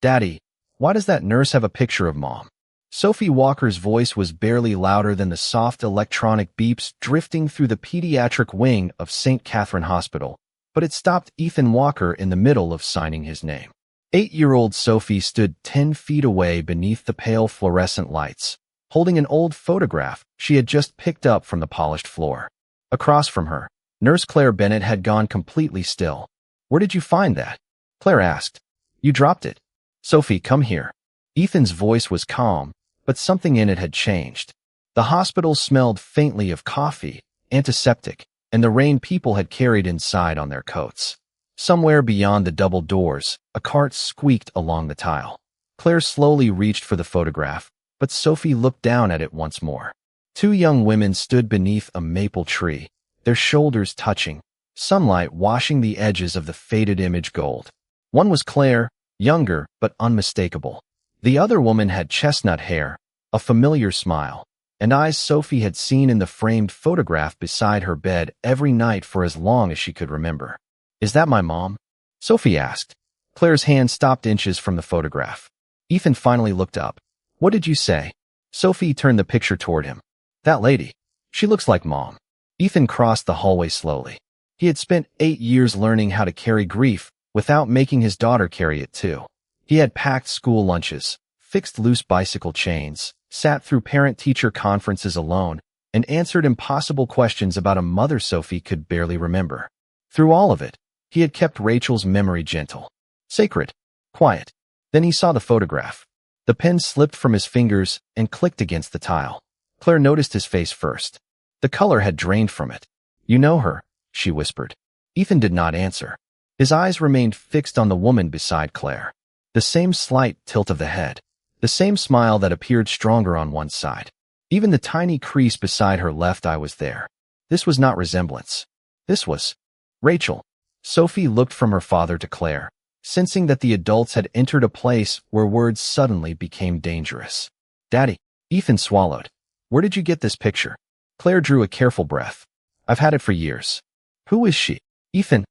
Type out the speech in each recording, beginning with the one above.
"Daddy, why does that nurse have a picture of Mom?" Sophie Walker's voice was barely louder than the soft electronic beeps drifting through the pediatric wing of St. Catherine Hospital, but it stopped Ethan Walker in the middle of signing his name. 8-year-old Sophie stood 10 feet away beneath the pale fluorescent lights, holding an old photograph she had just picked up from the polished floor. Across from her, Nurse Claire Bennett had gone completely still. "Where did you find that?" Claire asked. "You dropped it." "Sophie, come here." Ethan's voice was calm, but something in it had changed. The hospital smelled faintly of coffee, antiseptic, and the rain people had carried inside on their coats. Somewhere beyond the double doors, a cart squeaked along the tile. Claire slowly reached for the photograph, but Sophie looked down at it once more. 2 young women stood beneath a maple tree, their shoulders touching, sunlight washing the edges of the faded image gold. One was Claire, younger but unmistakable. The other woman had chestnut hair, a familiar smile, and eyes Sophie had seen in the framed photograph beside her bed every night for as long as she could remember. "Is that my mom?" Sophie asked. Claire's hand stopped inches from the photograph. Ethan finally looked up. "What did you say?" Sophie turned the picture toward him. "That lady. She looks like Mom." Ethan crossed the hallway slowly. He had spent 8 years learning how to carry grief without making his daughter carry it too. He had packed school lunches, fixed loose bicycle chains, sat through parent-teacher conferences alone, and answered impossible questions about a mother Sophie could barely remember. Through all of it, he had kept Rachel's memory gentle, sacred, quiet. Then he saw the photograph. The pen slipped from his fingers and clicked against the tile. Claire noticed his face first. The color had drained from it. "You know her," she whispered. Ethan did not answer. His eyes remained fixed on the woman beside Claire. The same slight tilt of the head. The same smile that appeared stronger on one side. Even the tiny crease beside her left eye was there. This was not resemblance. This was Rachel. Sophie looked from her father to Claire, sensing that the adults had entered a place where words suddenly became dangerous. "Daddy." Ethan swallowed. "Where did you get this picture?" Claire drew a careful breath. "I've had it for years." "Who is she?" "Ethan,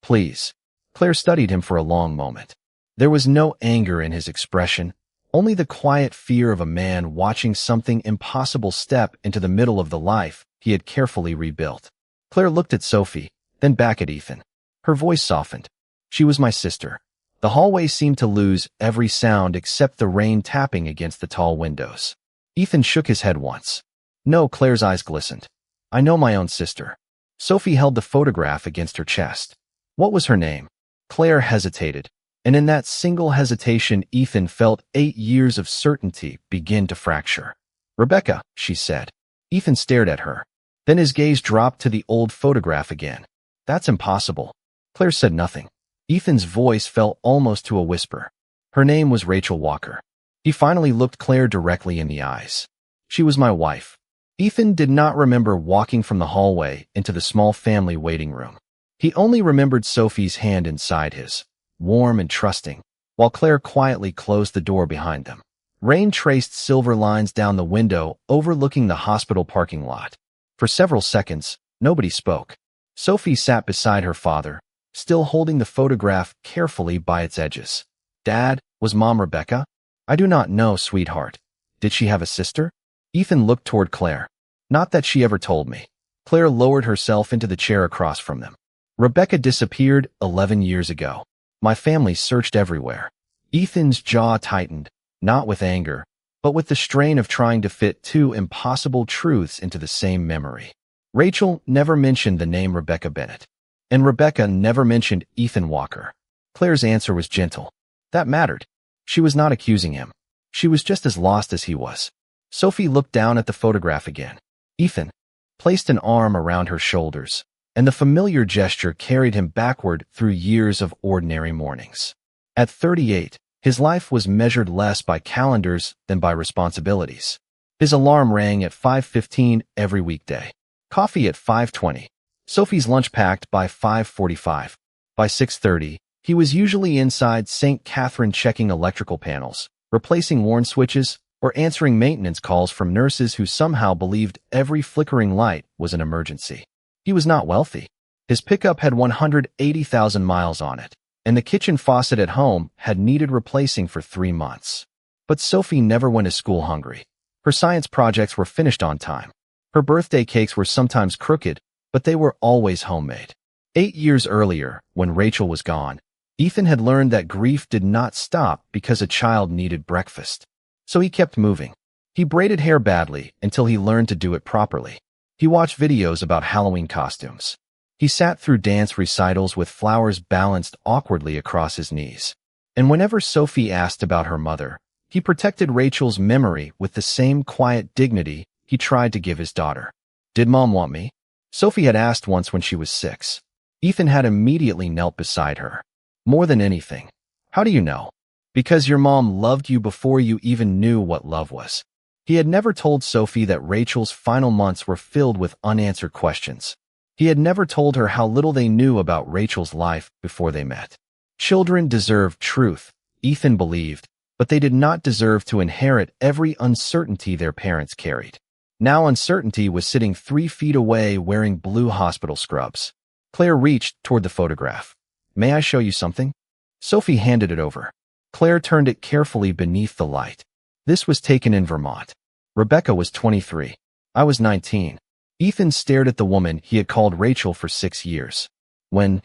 please." Claire studied him for a long moment. There was no anger in his expression, only the quiet fear of a man watching something impossible step into the middle of the life he had carefully rebuilt. Claire looked at Sophie, then back at Ethan. Her voice softened. "She was my sister." The hallway seemed to lose every sound except the rain tapping against the tall windows. Ethan shook his head once. "No," Claire's eyes glistened. "I know my own sister." Sophie held the photograph against her chest. "What was her name?" Claire hesitated, and in that single hesitation Ethan felt 8 years of certainty begin to fracture. "Rebecca," she said. Ethan stared at her. Then his gaze dropped to the old photograph again. "That's impossible." Claire said nothing. Ethan's voice fell almost to a whisper. Her name was Rachel Walker. He finally looked Claire directly in the eyes. "She was my wife." Ethan did not remember walking from the hallway into the small family waiting room. He only remembered Sophie's hand inside his, warm and trusting, while Claire quietly closed the door behind them. Rain traced silver lines down the window overlooking the hospital parking lot. For several seconds, nobody spoke. Sophie sat beside her father, still holding the photograph carefully by its edges. "Dad, was Mom Rebecca?" "I do not know, sweetheart." "Did she have a sister?" Ethan looked toward Claire. "Not that she ever told me." Claire lowered herself into the chair across from them. "Rebecca disappeared 11 years ago. My family searched everywhere." Ethan's jaw tightened, not with anger, but with the strain of trying to fit 2 impossible truths into the same memory. Rachel never mentioned the name Rebecca Bennett, and Rebecca never mentioned Ethan Walker. Claire's answer was gentle. That mattered. She was not accusing him. She was just as lost as he was. Sophie looked down at the photograph again. Ethan placed an arm around her shoulders, and the familiar gesture carried him backward through years of ordinary mornings. At 38, his life was measured less by calendars than by responsibilities. His alarm rang at 5:15 every weekday. Coffee at 5:20. Sophie's lunch packed by 5:45. By 6:30, he was usually inside St. Catherine checking electrical panels, replacing worn switches, or answering maintenance calls from nurses who somehow believed every flickering light was an emergency. He was not wealthy. His pickup had 180,000 miles on it, and the kitchen faucet at home had needed replacing for 3 months. But Sophie never went to school hungry. Her science projects were finished on time. Her birthday cakes were sometimes crooked, but they were always homemade. 8 years earlier, when Rachel was gone, Ethan had learned that grief did not stop because a child needed breakfast. So he kept moving. He braided hair badly until he learned to do it properly. He watched videos about Halloween costumes. He sat through dance recitals with flowers balanced awkwardly across his knees. And whenever Sophie asked about her mother, he protected Rachel's memory with the same quiet dignity he tried to give his daughter. "Did Mom want me?" Sophie had asked once when she was 6. Ethan had immediately knelt beside her. "More than anything." "How do you know?" "Because your mom loved you before you even knew what love was." He had never told Sophie that Rachel's final months were filled with unanswered questions. He had never told her how little they knew about Rachel's life before they met. Children deserve truth, Ethan believed, but they did not deserve to inherit every uncertainty their parents carried. Now uncertainty was sitting 3 feet away wearing blue hospital scrubs. Claire reached toward the photograph. "May I show you something?" Sophie handed it over. Claire turned it carefully beneath the light. This was taken in Vermont. Rebecca was 23. I was 19. Ethan stared at the woman he had called Rachel for 6 years. When,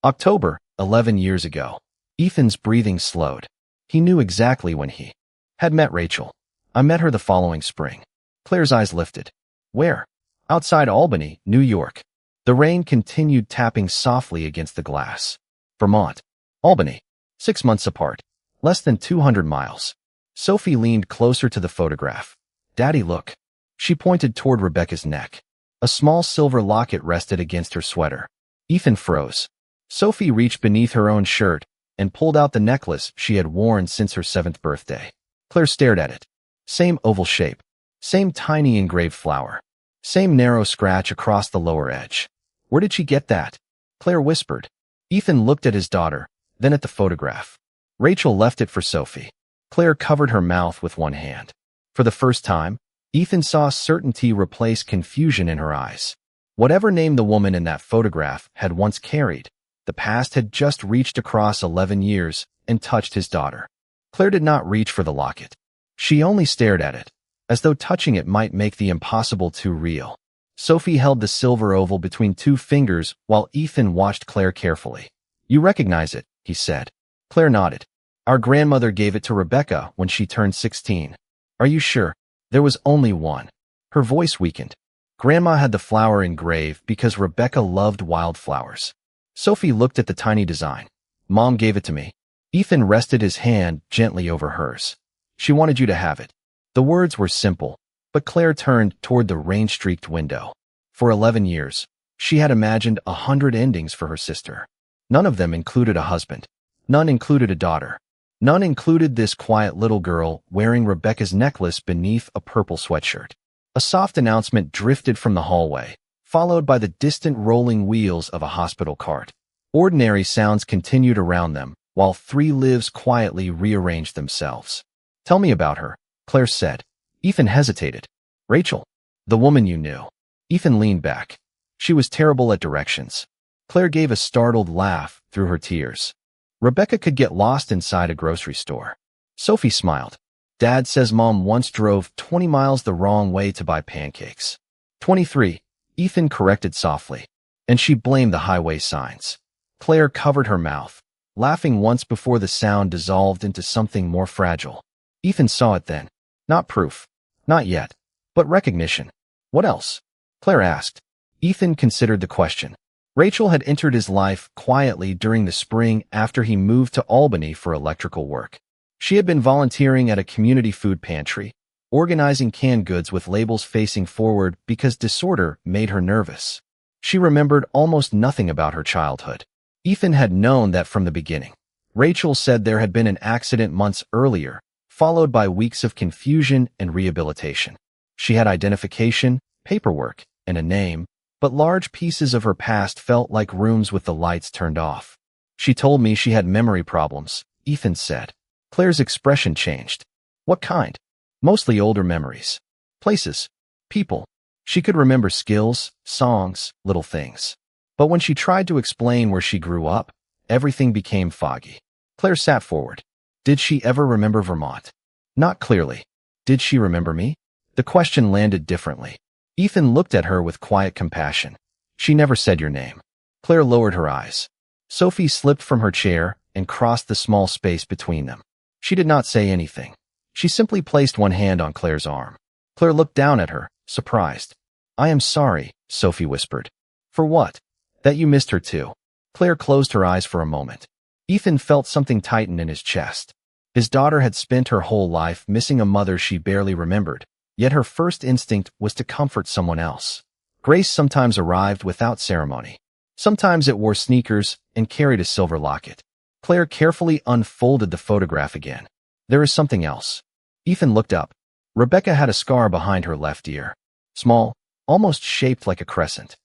October, 11 years ago, Ethan's breathing slowed. He knew exactly when he had met Rachel. "I met her the following spring." Claire's eyes lifted. "Where?" "Outside Albany, New York." The rain continued tapping softly against the glass. "Vermont. Albany. 6 months apart. Less than 200 miles. Sophie leaned closer to the photograph. "Daddy, look." She pointed toward Rebecca's neck. A small silver locket rested against her sweater. Ethan froze. Sophie reached beneath her own shirt and pulled out the necklace she had worn since her 7th birthday. Claire stared at it. Same oval shape. Same tiny engraved flower. Same narrow scratch across the lower edge. "Where did she get that?" Claire whispered. Ethan looked at his daughter, then at the photograph. "Rachel left it for Sophie." Claire covered her mouth with one hand. For the first time, Ethan saw certainty replace confusion in her eyes. Whatever name the woman in that photograph had once carried, the past had just reached across 11 years and touched his daughter. Claire did not reach for the locket. She only stared at it, as though touching it might make the impossible too real. Sophie held the silver oval between 2 fingers while Ethan watched Claire carefully. "You recognize it," he said. Claire nodded. "Our grandmother gave it to Rebecca when she turned 16. "Are you sure?" "There was only one." Her voice weakened. "Grandma had the flower engraved because Rebecca loved wildflowers." Sophie looked at the tiny design. "Mom gave it to me." Ethan rested his hand gently over hers. "She wanted you to have it." The words were simple, but Claire turned toward the rain-streaked window. For 11 years, she had imagined 100 endings for her sister. None of them included a husband. None included a daughter. None included this quiet little girl wearing Rebecca's necklace beneath a purple sweatshirt. A soft announcement drifted from the hallway, followed by the distant rolling wheels of a hospital cart. Ordinary sounds continued around them, while 3 lives quietly rearranged themselves. "Tell me about her," Claire said. Ethan hesitated. "Rachel, the woman you knew." Ethan leaned back. "She was terrible at directions." Claire gave a startled laugh through her tears. "Rebecca could get lost inside a grocery store." Sophie smiled. "Dad says Mom once drove 20 miles the wrong way to buy pancakes." 23, Ethan corrected softly. "And she blamed the highway signs." Claire covered her mouth, laughing once before the sound dissolved into something more fragile. Ethan saw it then. Not proof. Not yet. But recognition. "What else?" Claire asked. Ethan considered the question. Rachel had entered his life quietly during the spring after he moved to Albany for electrical work. She had been volunteering at a community food pantry, organizing canned goods with labels facing forward because disorder made her nervous. She remembered almost nothing about her childhood. Ethan had known that from the beginning. Rachel said there had been an accident months earlier, followed by weeks of confusion and rehabilitation. She had identification, paperwork, and a name, but large pieces of her past felt like rooms with the lights turned off. "She told me she had memory problems," Ethan said. Claire's expression changed. "What kind?" "Mostly older memories. Places. People. She could remember skills, songs, little things. But when she tried to explain where she grew up, everything became foggy. Claire sat forward. Did she ever remember Vermont? Not clearly. Did she remember me? The question landed differently. Ethan looked at her with quiet compassion. She never said your name. Claire lowered her eyes. Sophie slipped from her chair and crossed the small space between them. She did not say anything. She simply placed one hand on Claire's arm. Claire looked down at her, surprised. I am sorry, Sophie whispered. For what? That you missed her too. Claire closed her eyes for a moment. Ethan felt something tighten in his chest. His daughter had spent her whole life missing a mother she barely remembered, yet her first instinct was to comfort someone else. Grace sometimes arrived without ceremony. Sometimes it wore sneakers and carried a silver locket. Claire carefully unfolded the photograph again. There is something else. Ethan looked up. Rebecca had a scar behind her left ear. Small, almost shaped like a crescent.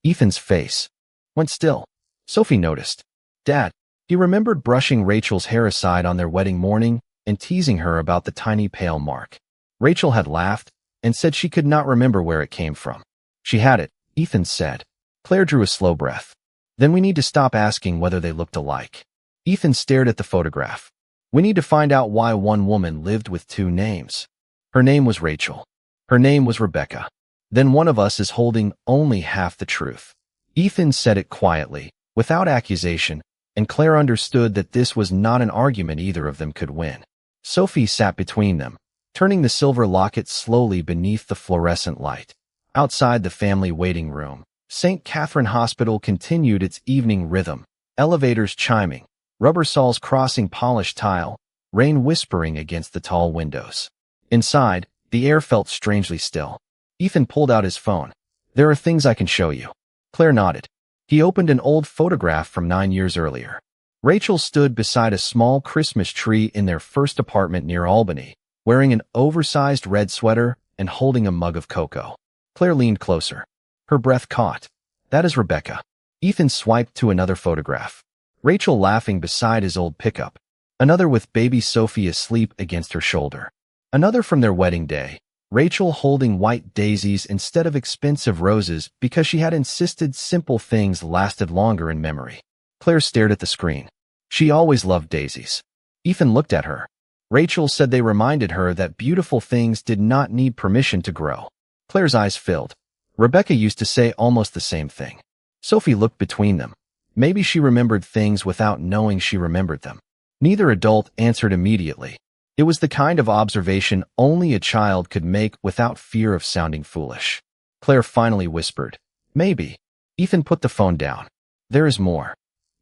Ethan's face went still. Sophie noticed. Dad, he remembered brushing Rachel's hair aside on their wedding morning and teasing her about the tiny pale mark. Rachel had laughed and said she could not remember where it came from. She had it, Ethan said. Claire drew a slow breath. Then we need to stop asking whether they looked alike. Ethan stared at the photograph. We need to find out why one woman lived with two names. Her name was Rachel. Her name was Rebecca. Then one of us is holding only half the truth. Ethan said it quietly, without accusation, and Claire understood that this was not an argument either of them could win. Sophie sat between them, turning the silver locket slowly beneath the fluorescent light. Outside the family waiting room, St. Catherine Hospital continued its evening rhythm, elevators chiming, rubber saws crossing polished tile, rain whispering against the tall windows. Inside, the air felt strangely still. Ethan pulled out his phone. There are things I can show you. Claire nodded. He opened an old photograph from 9 years earlier. Rachel stood beside a small Christmas tree in their first apartment near Albany, wearing an oversized red sweater and holding a mug of cocoa. Claire leaned closer. Her breath caught. That is Rebecca. Ethan swiped to another photograph. Rachel laughing beside his old pickup. Another with baby Sophie asleep against her shoulder. Another from their wedding day. Rachel holding white daisies instead of expensive roses because she had insisted simple things lasted longer in memory. Claire stared at the screen. She always loved daisies. Ethan looked at her. Rachel said they reminded her that beautiful things did not need permission to grow. Claire's eyes filled. Rebecca used to say almost the same thing. Sophie looked between them. Maybe she remembered things without knowing she remembered them. Neither adult answered immediately. It was the kind of observation only a child could make without fear of sounding foolish. Claire finally whispered, maybe. Ethan put the phone down. There is more.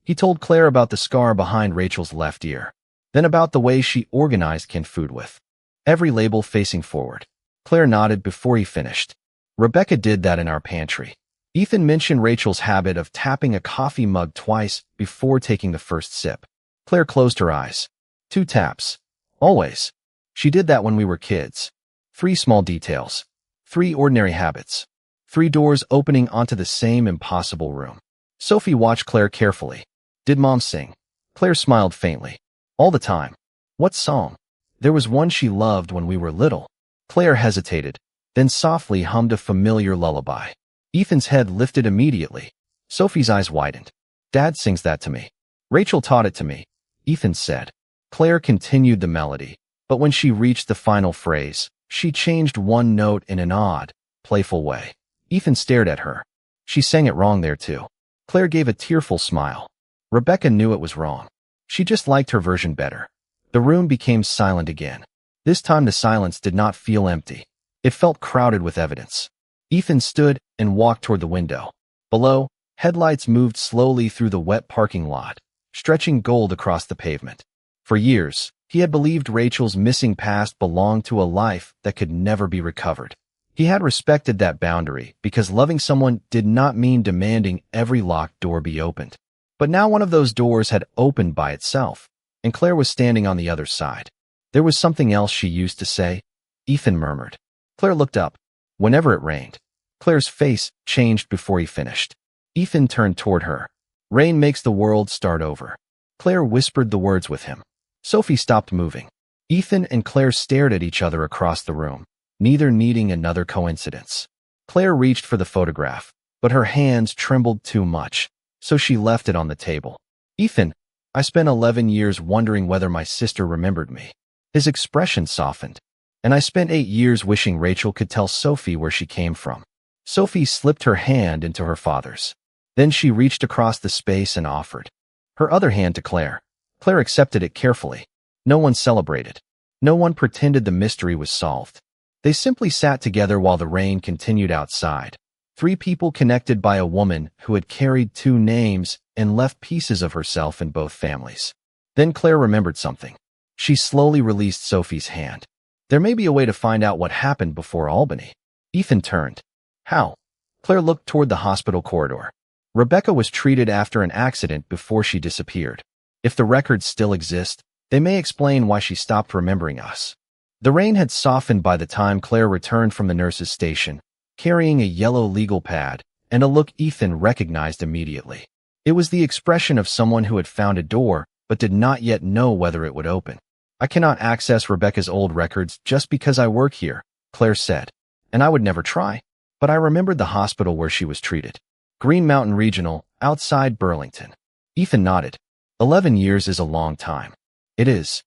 He told Claire about the scar behind Rachel's left ear, then about the way she organized canned food with every label facing forward. Claire nodded before he finished. Rebecca did that in our pantry. Ethan mentioned Rachel's habit of tapping a coffee mug twice before taking the first sip. Claire closed her eyes. 2 taps. Always. She did that when we were kids. 3 small details. 3 ordinary habits. 3 doors opening onto the same impossible room. Sophie watched Claire carefully. Did Mom sing? Claire smiled faintly. All the time. What song? There was one she loved when we were little. Claire hesitated, then softly hummed a familiar lullaby. Ethan's head lifted immediately. Sophie's eyes widened. Dad sings that to me. Rachel taught it to me, Ethan said. Claire continued the melody, but when she reached the final phrase, she changed one note in an odd, playful way. Ethan stared at her. She sang it wrong there too. Claire gave a tearful smile. Rebecca knew it was wrong. She just liked her version better. The room became silent again. This time the silence did not feel empty. It felt crowded with evidence. Ethan stood and walked toward the window. Below, headlights moved slowly through the wet parking lot, stretching gold across the pavement. For years, he had believed Rachel's missing past belonged to a life that could never be recovered. He had respected that boundary because loving someone did not mean demanding every locked door be opened. But now one of those doors had opened by itself, and Claire was standing on the other side. There was something else she used to say, Ethan murmured. Claire looked up. Whenever it rained. Claire's face changed before he finished. Ethan turned toward her. Rain makes the world start over. Claire whispered the words with him. Sophie stopped moving. Ethan and Claire stared at each other across the room, neither needing another coincidence. Claire reached for the photograph, but her hands trembled too much, so she left it on the table. Ethan, I spent 11 years wondering whether my sister remembered me. His expression softened. And I spent 8 years wishing Rachel could tell Sophie where she came from. Sophie slipped her hand into her father's. Then she reached across the space and offered her other hand to Claire. Claire accepted it carefully. No one celebrated. No one pretended the mystery was solved. They simply sat together while the rain continued outside. 3 people connected by a woman who had carried 2 names and left pieces of herself in both families. Then Claire remembered something. She slowly released Sophie's hand. There may be a way to find out what happened before Albany. Ethan turned. How? Claire looked toward the hospital corridor. Rebecca was treated after an accident before she disappeared. If the records still exist, they may explain why she stopped remembering us. The rain had softened by the time Claire returned from the nurse's station, carrying a yellow legal pad and a look Ethan recognized immediately. It was the expression of someone who had found a door but did not yet know whether it would open. I cannot access Rebecca's old records just because I work here, Claire said, and I would never try. But I remembered the hospital where she was treated. Green Mountain Regional, outside Burlington. Ethan nodded. 11 years is a long time. It is.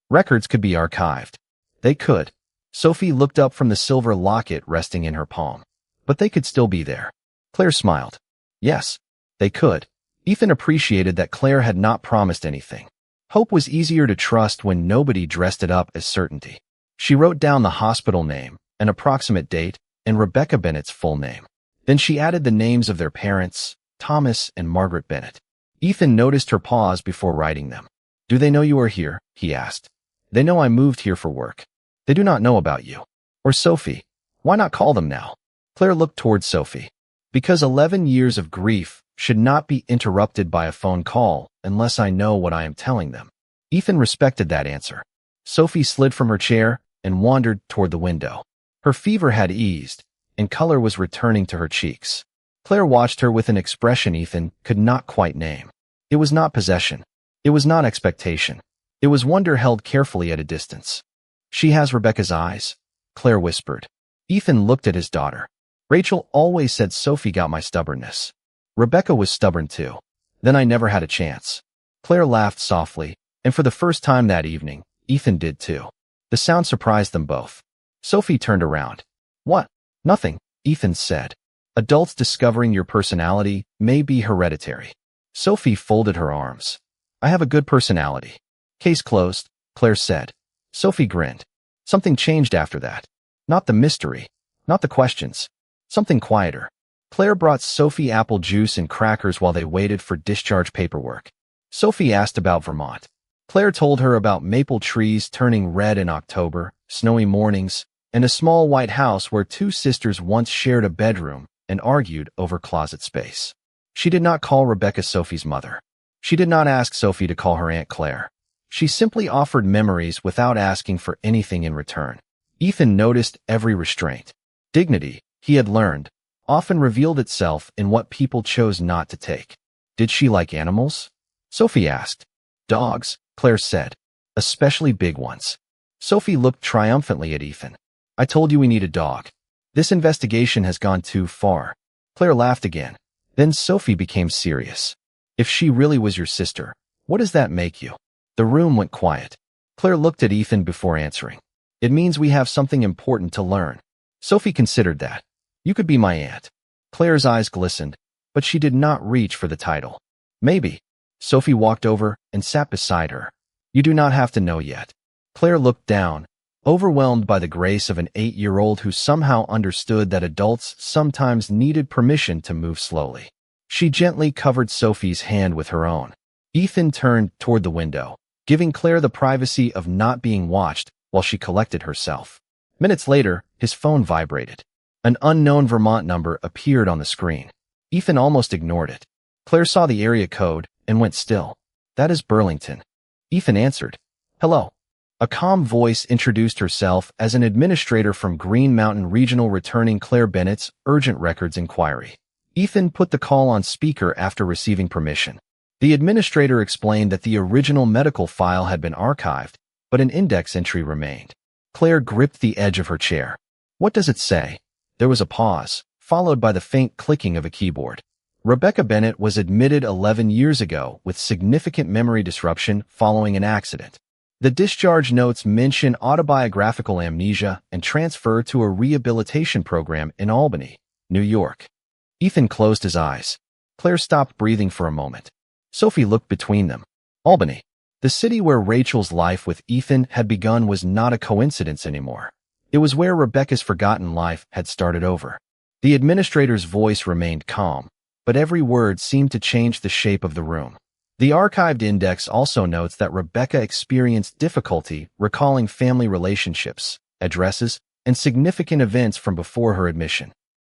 Records could be archived. They could. Sophie looked up from the silver locket resting in her palm. But they could still be there. Claire smiled. Yes, they could. Ethan appreciated that Claire had not promised anything. Hope was easier to trust when nobody dressed it up as certainty. She wrote down the hospital name, an approximate date, and Rebecca Bennett's full name. Then she added the names of their parents, Thomas and Margaret Bennett. Ethan noticed her pause before writing them. Do they know you are here? He asked. They know I moved here for work. They do not know about you. Or Sophie. Why not call them now? Claire looked towards Sophie. Because 11 years of grief should not be interrupted by a phone call unless I know what I am telling them. Ethan respected that answer. Sophie slid from her chair and wandered toward the window. Her fever had eased, and color was returning to her cheeks. Claire watched her with an expression Ethan could not quite name. It was not possession. It was not expectation. It was wonder held carefully at a distance. She has Rebecca's eyes, Claire whispered. Ethan looked at his daughter. Rachel always said Sophie got my stubbornness. Rebecca was stubborn too. Then I never had a chance. Claire laughed softly, and for the first time that evening, Ethan did too. The sound surprised them both. Sophie turned around. What? Nothing, Ethan said. Adults discovering your personality may be hereditary. Sophie folded her arms. I have a good personality. Case closed, Claire said. Sophie grinned. Something changed after that. Not the mystery. Not the questions. Something quieter. Claire brought Sophie apple juice and crackers while they waited for discharge paperwork. Sophie asked about Vermont. Claire told her about maple trees turning red in October, snowy mornings, and a small white house where 2 sisters once shared a bedroom and argued over closet space. She did not call Rebecca Sophie's mother. She did not ask Sophie to call her Aunt Claire. She simply offered memories without asking for anything in return. Ethan noticed every restraint. Dignity, he had learned, often revealed itself in what people chose not to take. Did she like animals? Sophie asked. Dogs, Claire said. Especially big ones. Sophie looked triumphantly at Ethan. I told you we need a dog. This investigation has gone too far. Claire laughed again. Then Sophie became serious. If she really was your sister, what does that make you? The room went quiet. Claire looked at Ethan before answering. It means we have something important to learn. Sophie considered that. You could be my aunt. Claire's eyes glistened, but she did not reach for the title. Maybe. Sophie walked over and sat beside her. You do not have to know yet. Claire looked down, overwhelmed by the grace of an 8-year-old who somehow understood that adults sometimes needed permission to move slowly. She gently covered Sophie's hand with her own. Ethan turned toward the window, giving Claire the privacy of not being watched while she collected herself. Minutes later, his phone vibrated. An unknown Vermont number appeared on the screen. Ethan almost ignored it. Claire saw the area code and went still. That is Burlington. Ethan answered. Hello. A calm voice introduced herself as an administrator from Green Mountain Regional returning Claire Bennett's urgent records inquiry. Ethan put the call on speaker after receiving permission. The administrator explained that the original medical file had been archived, but an index entry remained. Claire gripped the edge of her chair. What does it say? There was a pause, followed by the faint clicking of a keyboard. Rebecca Bennett was admitted 11 years ago with significant memory disruption following an accident. The discharge notes mention autobiographical amnesia and transfer to a rehabilitation program in Albany, New York. Ethan closed his eyes. Claire stopped breathing for a moment. Sophie looked between them. Albany. The city where Rachel's life with Ethan had begun was not a coincidence anymore. It was where Rebecca's forgotten life had started over. The administrator's voice remained calm, but every word seemed to change the shape of the room. The archived index also notes that Rebecca experienced difficulty recalling family relationships, addresses, and significant events from before her admission.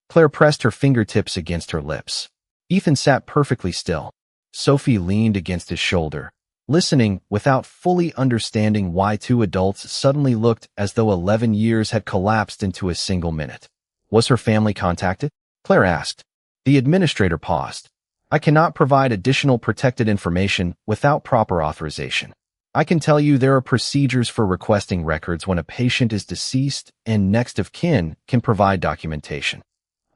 Claire pressed her fingertips against her lips. Ethan sat perfectly still. Sophie leaned against his shoulder, listening without fully understanding why two adults suddenly looked as though 11 years had collapsed into a single minute. Was her family contacted? Claire asked. The administrator paused. I cannot provide additional protected information without proper authorization. I can tell you there are procedures for requesting records when a patient is deceased and next of kin can provide documentation.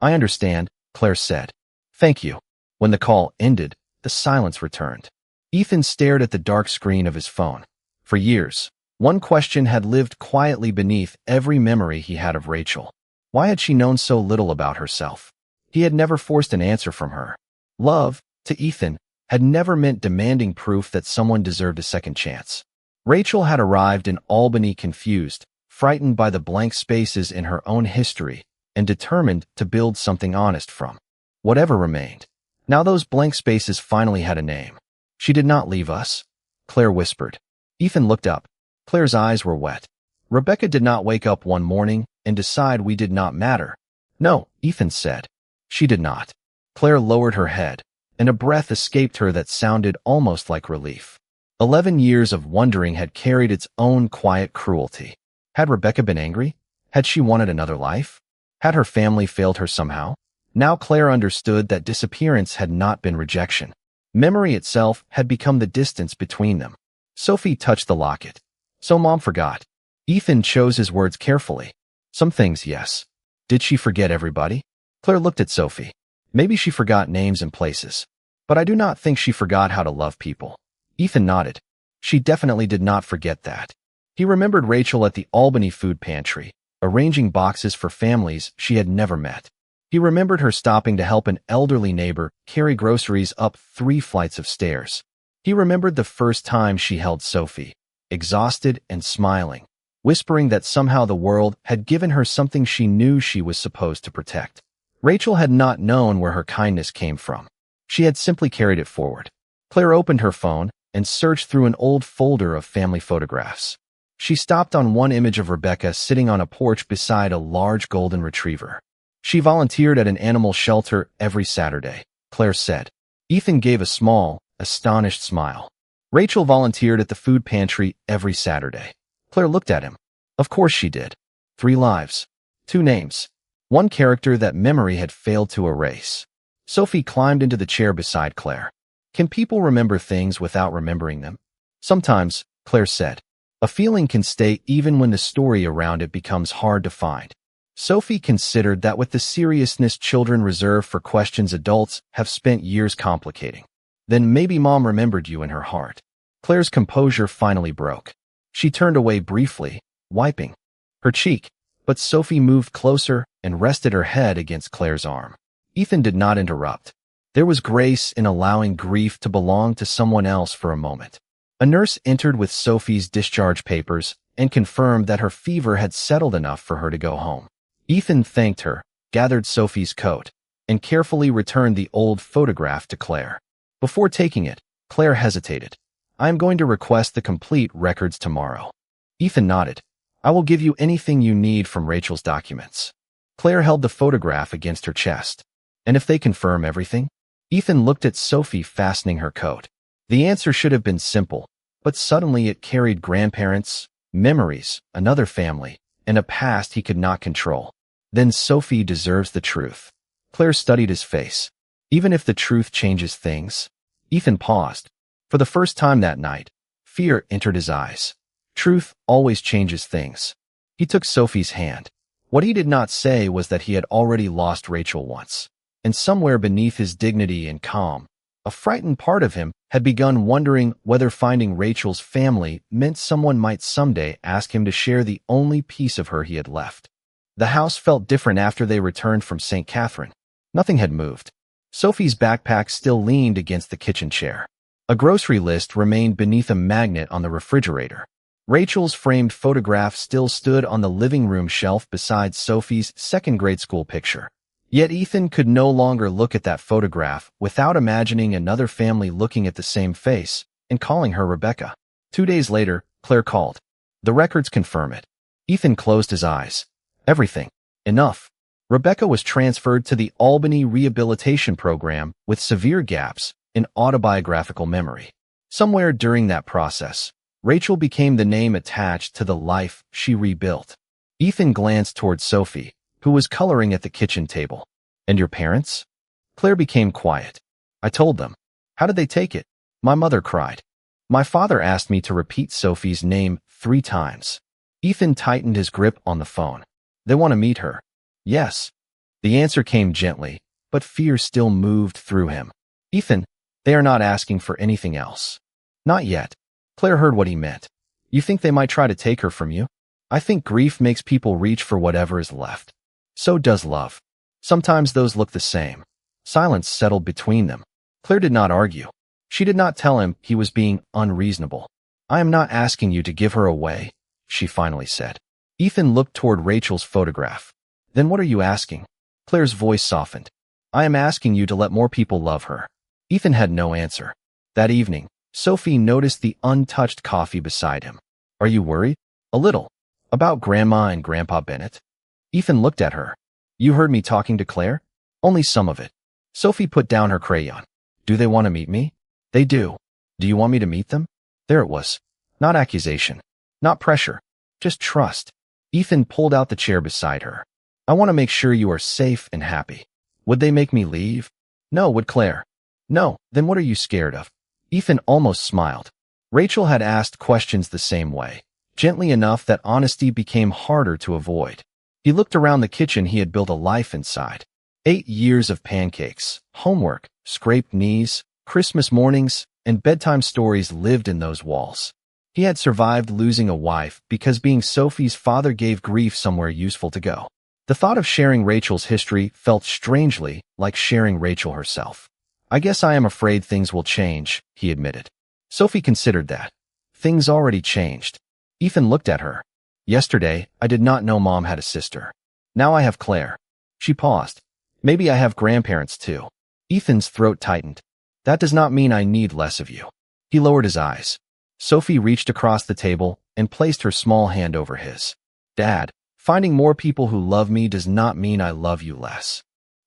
I understand, Claire said. Thank you. When the call ended, the silence returned. Ethan stared at the dark screen of his phone. For years, one question had lived quietly beneath every memory he had of Rachel. Why had she known so little about herself? He had never forced an answer from her. Love, to Ethan, had never meant demanding proof that someone deserved a second chance. Rachel had arrived in Albany confused, frightened by the blank spaces in her own history, and determined to build something honest from whatever remained. Now those blank spaces finally had a name. She did not leave us, Claire whispered. Ethan looked up. Claire's eyes were wet. Rebecca did not wake up one morning and decide we did not matter. No, Ethan said. She did not. Claire lowered her head, and a breath escaped her that sounded almost like relief. 11 years of wondering had carried its own quiet cruelty. Had Rebecca been angry? Had she wanted another life? Had her family failed her somehow? Now Claire understood that disappearance had not been rejection. Memory itself had become the distance between them. Sophie touched the locket. So Mom forgot. Ethan chose his words carefully. Some things, yes. Did she forget everybody? Claire looked at Sophie. Maybe she forgot names and places. But I do not think she forgot how to love people. Ethan nodded. She definitely did not forget that. He remembered Rachel at the Albany food pantry, arranging boxes for families she had never met. He remembered her stopping to help an elderly neighbor carry groceries up 3 flights of stairs. He remembered the first time she held Sophie, exhausted and smiling, whispering that somehow the world had given her something she knew she was supposed to protect. Rachel had not known where her kindness came from. She had simply carried it forward. Claire opened her phone and searched through an old folder of family photographs. She stopped on one image of Rebecca sitting on a porch beside a large golden retriever. She volunteered at an animal shelter every Saturday, Claire said. Ethan gave a small, astonished smile. Rachel volunteered at the food pantry every Saturday. Claire looked at him. Of course she did. 3 lives. 2 names. 1 character that memory had failed to erase. Sophie climbed into the chair beside Claire. Can people remember things without remembering them? Sometimes, Claire said. A feeling can stay even when the story around it becomes hard to find. Sophie considered that with the seriousness children reserve for questions adults have spent years complicating. Then maybe Mom remembered you in her heart. Claire's composure finally broke. She turned away briefly, wiping her cheek, but Sophie moved closer and rested her head against Claire's arm. Ethan did not interrupt. There was grace in allowing grief to belong to someone else for a moment. A nurse entered with Sophie's discharge papers and confirmed that her fever had settled enough for her to go home. Ethan thanked her, gathered Sophie's coat, and carefully returned the old photograph to Claire. Before taking it, Claire hesitated. I am going to request the complete records tomorrow. Ethan nodded. I will give you anything you need from Rachel's documents. Claire held the photograph against her chest. And if they confirm everything? Ethan looked at Sophie fastening her coat. The answer should have been simple, but suddenly it carried grandparents, memories, another family, and a past he could not control. Then Sophie deserves the truth. Claire studied his face. Even if the truth changes things. Ethan paused. For the first time that night, fear entered his eyes. Truth always changes things. He took Sophie's hand. What he did not say was that he had already lost Rachel once. and somewhere beneath his dignity and calm, a frightened part of him had begun wondering whether finding Rachel's family meant someone might someday ask him to share the only piece of her he had left. The house felt different after they returned from St. Catherine. Nothing had moved. Sophie's backpack still leaned against the kitchen chair. A grocery list remained beneath a magnet on the refrigerator. Rachel's framed photograph still stood on the living room shelf beside Sophie's second-grade school picture. Yet Ethan could no longer look at that photograph without imagining another family looking at the same face and calling her Rebecca. 2 days later, Claire called. The records confirm it. Ethan closed his eyes. Everything. Enough. Rebecca was transferred to the Albany Rehabilitation Program with severe gaps in autobiographical memory. Somewhere during that process, Rachel became the name attached to the life she rebuilt. Ethan glanced toward Sophie, who was coloring at the kitchen table. And your parents? Claire became quiet. I told them. How did they take it? My mother cried. My father asked me to repeat Sophie's name 3 times. Ethan tightened his grip on the phone. They want to meet her. Yes. The answer came gently, but fear still moved through him. Ethan, they are not asking for anything else. Not yet. Claire heard what he meant. You think they might try to take her from you? I think grief makes people reach for whatever is left. So does love. Sometimes those look the same. Silence settled between them. Claire did not argue. She did not tell him he was being unreasonable. I am not asking you to give her away, she finally said. Ethan looked toward Rachel's photograph. Then what are you asking? Claire's voice softened. I am asking you to let more people love her. Ethan had no answer. That evening, Sophie noticed the untouched coffee beside him. Are you worried? A little. About Grandma and Grandpa Bennett? Ethan looked at her. You heard me talking to Claire? Only some of it. Sophie put down her crayon. Do they want to meet me? They do. Do you want me to meet them? There it was. Not accusation. Not pressure. Just trust. Ethan pulled out the chair beside her. I want to make sure you are safe and happy. Would they make me leave? No, would Claire? No, then what are you scared of? Ethan almost smiled. Rachel had asked questions the same way, gently enough that honesty became harder to avoid. He looked around the kitchen he had built a life inside. 8 years of pancakes, homework, scraped knees, Christmas mornings, and bedtime stories lived in those walls. He had survived losing a wife because being Sophie's father gave grief somewhere useful to go. The thought of sharing Rachel's history felt strangely like sharing Rachel herself. I guess I am afraid things will change, he admitted. Sophie considered that. Things already changed. Ethan looked at her. Yesterday, I did not know Mom had a sister. Now I have Claire. She paused. Maybe I have grandparents too. Ethan's throat tightened. That does not mean I need less of you. He lowered his eyes. Sophie reached across the table and placed her small hand over his. Dad, finding more people who love me does not mean I love you less.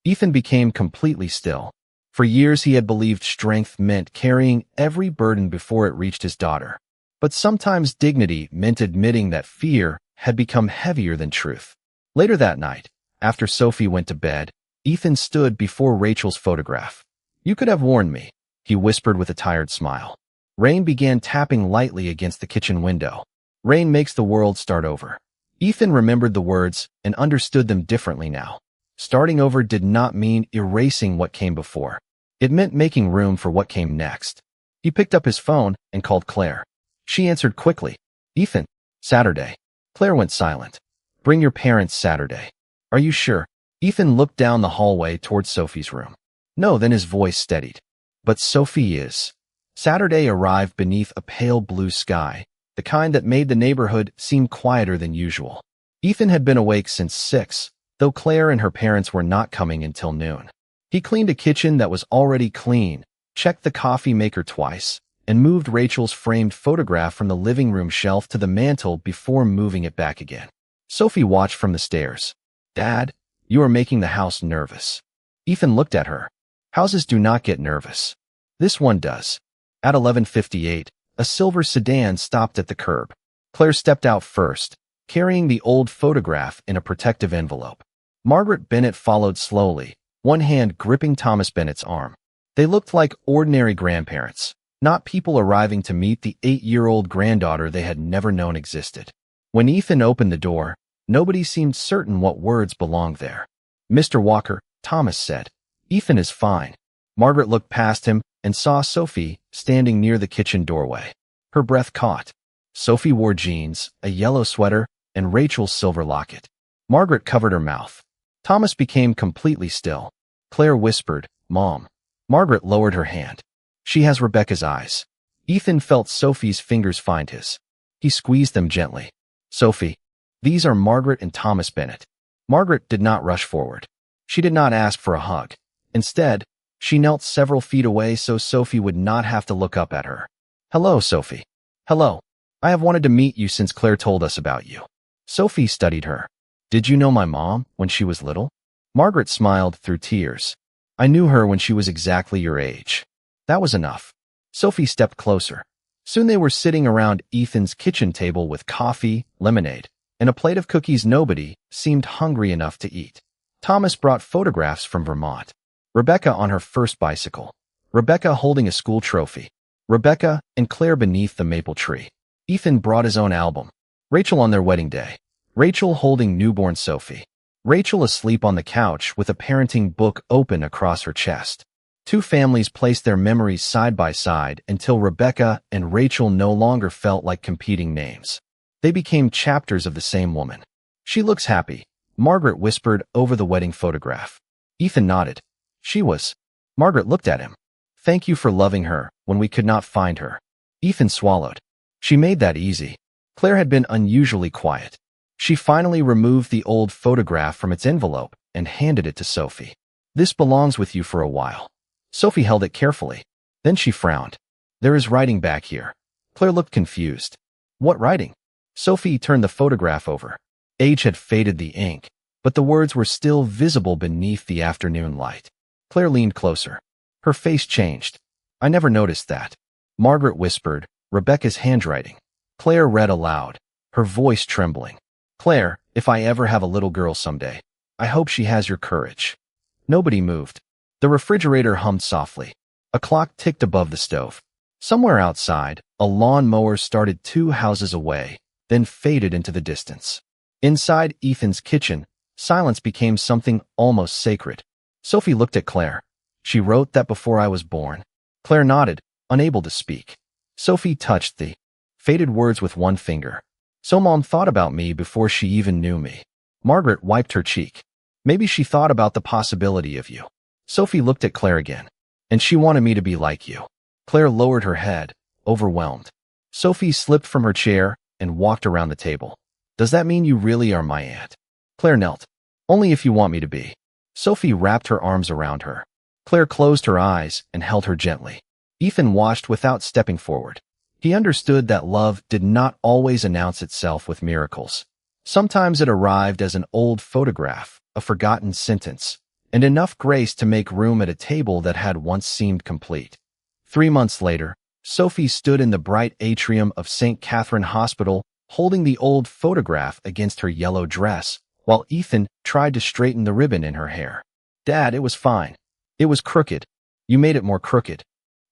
Ethan became completely still. For years he had believed strength meant carrying every burden before it reached his daughter. But sometimes dignity meant admitting that fear had become heavier than truth. Later that night, after Sophie went to bed, Ethan stood before Rachel's photograph. You could have warned me, he whispered with a tired smile. Rain began tapping lightly against the kitchen window. Rain makes the world start over. Ethan remembered the words and understood them differently now. Starting over did not mean erasing what came before. It meant making room for what came next. He picked up his phone and called Claire. She answered quickly. Ethan, Saturday. Claire went silent. Bring your parents Saturday. Are you sure? Ethan looked down the hallway towards Sophie's room. No, then his voice steadied. But Sophie is. Saturday arrived beneath a pale blue sky, the kind that made the neighborhood seem quieter than usual. Ethan had been awake since 6, though Claire and her parents were not coming until noon. He cleaned a kitchen that was already clean, checked the coffee maker twice, and moved Rachel's framed photograph from the living room shelf to the mantel before moving it back again. Sophie watched from the stairs. Dad, you are making the house nervous. Ethan looked at her. Houses do not get nervous. This one does. At 11:58, a silver sedan stopped at the curb. Claire stepped out first, carrying the old photograph in a protective envelope. Margaret Bennett followed slowly, one hand gripping Thomas Bennett's arm. They looked like ordinary grandparents, not people arriving to meet the 8-year-old granddaughter they had never known existed. When Ethan opened the door, nobody seemed certain what words belonged there. Mr. Walker, Thomas said. Ethan is fine. Margaret looked past him and saw Sophie standing near the kitchen doorway. Her breath caught. Sophie wore jeans, a yellow sweater, and Rachel's silver locket. Margaret covered her mouth. Thomas became completely still. Claire whispered, "Mom." Margaret lowered her hand. "She has Rebecca's eyes." Ethan felt Sophie's fingers find his. He squeezed them gently. "Sophie, these are Margaret and Thomas Bennett." Margaret did not rush forward. She did not ask for a hug. Instead, she knelt several feet away so Sophie would not have to look up at her. "Hello, Sophie." "Hello. I have wanted to meet you since Claire told us about you." Sophie studied her. "Did you know my mom when she was little?" Margaret smiled through tears. "I knew her when she was exactly your age." That was enough. Sophie stepped closer. Soon they were sitting around Ethan's kitchen table with coffee, lemonade, and a plate of cookies. Nobody seemed hungry enough to eat. Thomas brought photographs from Vermont. Rebecca on her first bicycle. Rebecca holding a school trophy. Rebecca and Claire beneath the maple tree. Ethan brought his own album. Rachel on their wedding day. Rachel holding newborn Sophie. Rachel asleep on the couch with a parenting book open across her chest. Two families placed their memories side by side until Rebecca and Rachel no longer felt like competing names. They became chapters of the same woman. "She looks happy," Margaret whispered over the wedding photograph. Ethan nodded. "She was." Margaret looked at him. "Thank you for loving her when we could not find her." Ethan swallowed. "She made that easy." Claire had been unusually quiet. She finally removed the old photograph from its envelope and handed it to Sophie. "This belongs with you for a while." Sophie held it carefully. Then she frowned. "There is writing back here." Claire looked confused. "What writing?" Sophie turned the photograph over. Age had faded the ink, but the words were still visible beneath the afternoon light. Claire leaned closer. Her face changed. "I never noticed that." Margaret whispered, "Rebecca's handwriting." Claire read aloud, her voice trembling. "Claire, if I ever have a little girl someday, I hope she has your courage." Nobody moved. The refrigerator hummed softly. A clock ticked above the stove. Somewhere outside, a lawn mower started 2 houses away, then faded into the distance. Inside Ethan's kitchen, silence became something almost sacred. Sophie looked at Claire. "She wrote that before I was born." Claire nodded, unable to speak. Sophie touched the faded words with one finger. "So Mom thought about me before she even knew me." Margaret wiped her cheek. "Maybe she thought about the possibility of you." Sophie looked at Claire again. "And she wanted me to be like you." Claire lowered her head, overwhelmed. Sophie slipped from her chair and walked around the table. "Does that mean you really are my aunt?" Claire knelt. "Only if you want me to be." Sophie wrapped her arms around her. Claire closed her eyes and held her gently. Ethan watched without stepping forward. He understood that love did not always announce itself with miracles. Sometimes it arrived as an old photograph, a forgotten sentence, and enough grace to make room at a table that had once seemed complete. 3 months later, Sophie stood in the bright atrium of St. Catherine Hospital, holding the old photograph against her yellow dress, while Ethan tried to straighten the ribbon in her hair. "Dad, it was fine. It was crooked. You made it more crooked."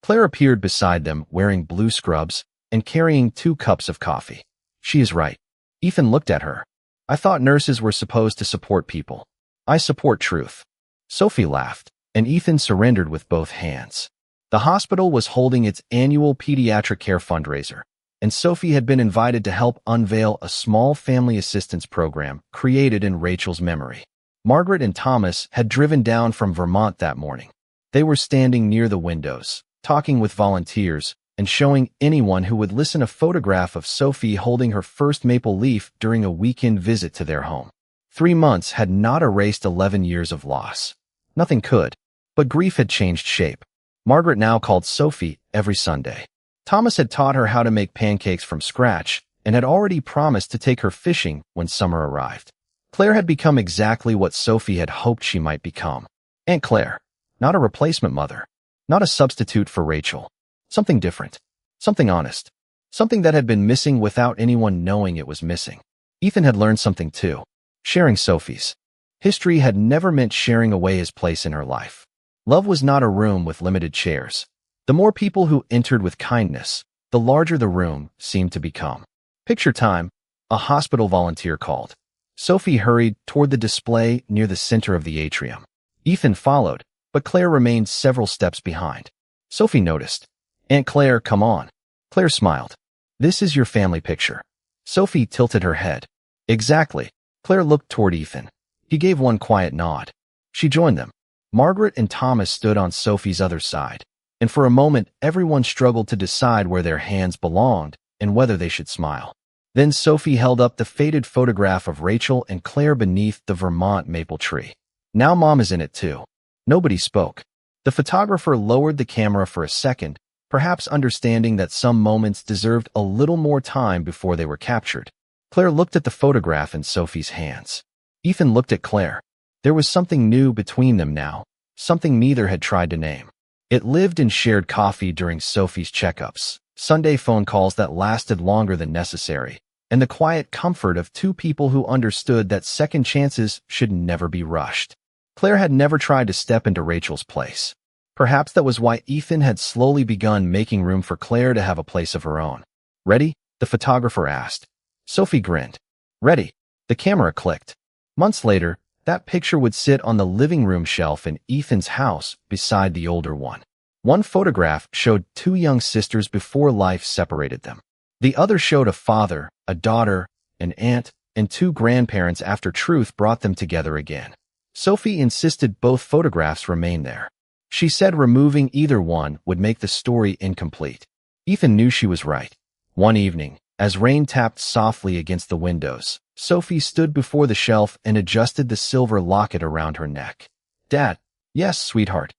Claire appeared beside them wearing blue scrubs and carrying 2 cups of coffee. "She is right." Ethan looked at her. "I thought nurses were supposed to support people. I support truth." Sophie laughed, and Ethan surrendered with both hands. The hospital was holding its annual pediatric care fundraiser, and Sophie had been invited to help unveil a small family assistance program created in Rachel's memory. Margaret and Thomas had driven down from Vermont that morning. They were standing near the windows, talking with volunteers, and showing anyone who would listen a photograph of Sophie holding her first maple leaf during a weekend visit to their home. 3 months had not erased 11 years of loss. Nothing could. But grief had changed shape. Margaret now called Sophie every Sunday. Thomas had taught her how to make pancakes from scratch and had already promised to take her fishing when summer arrived. Claire had become exactly what Sophie had hoped she might become. Aunt Claire. Not a replacement mother. Not a substitute for Rachel. Something different. Something honest. Something that had been missing without anyone knowing it was missing. Ethan had learned something too. Sharing Sophie's history had never meant sharing away his place in her life. Love was not a room with limited chairs. The more people who entered with kindness, the larger the room seemed to become. Picture time, a hospital volunteer called. Sophie hurried toward the display near the center of the atrium. Ethan followed, but Claire remained several steps behind. Sophie noticed. "Aunt Claire, come on." Claire smiled. "This is your family picture." Sophie tilted her head. "Exactly." Claire looked toward Ethan. He gave one quiet nod. She joined them. Margaret and Thomas stood on Sophie's other side, and for a moment everyone struggled to decide where their hands belonged and whether they should smile. Then Sophie held up the faded photograph of Rachel and Claire beneath the Vermont maple tree. "Now Mom is in it too." Nobody spoke. The photographer lowered the camera for a second, perhaps understanding that some moments deserved a little more time before they were captured. Claire looked at the photograph in Sophie's hands. Ethan looked at Claire. There was something new between them now, something neither had tried to name. It lived in shared coffee during Sophie's checkups, Sunday phone calls that lasted longer than necessary, and the quiet comfort of two people who understood that second chances should never be rushed. Claire had never tried to step into Rachel's place. Perhaps that was why Ethan had slowly begun making room for Claire to have a place of her own. "Ready?" the photographer asked. Sophie grinned. "Ready." The camera clicked. Months later, that picture would sit on the living room shelf in Ethan's house beside the older one. One photograph showed two young sisters before life separated them. The other showed a father, a daughter, an aunt, and two grandparents after truth brought them together again. Sophie insisted both photographs remain there. She said removing either one would make the story incomplete. Ethan knew she was right. One evening, as rain tapped softly against the windows, Sophie stood before the shelf and adjusted the silver locket around her neck. "Dad." "Yes, sweetheart."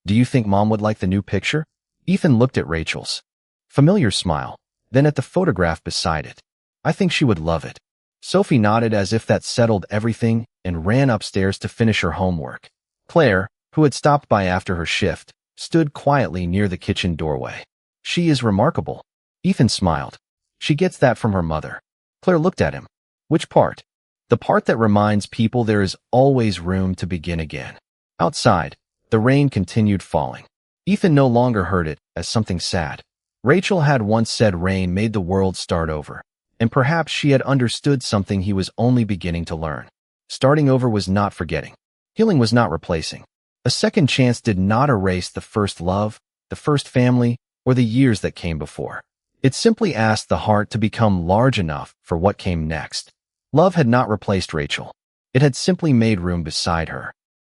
"Do you think Mom would like the new picture?" Ethan looked at Rachel's familiar smile, then at the photograph beside it. "I think she would love it." Sophie nodded as if that settled everything and ran upstairs to finish her homework. Claire, who had stopped by after her shift, stood quietly near the kitchen doorway. "She is remarkable." Ethan smiled. "She gets that from her mother." Claire looked at him. "Which part?" "The part that reminds people there is always room to begin again." Outside, the rain continued falling. Ethan no longer heard it as something sad. Rachel had once said rain made the world start over, and perhaps she had understood something he was only beginning to learn. Starting over was not forgetting. Healing was not replacing. A second chance did not erase the first love, the first family, or the years that came before. It simply asked the heart to become large enough for what came next. Love had not replaced Rachel. It had simply made room beside her.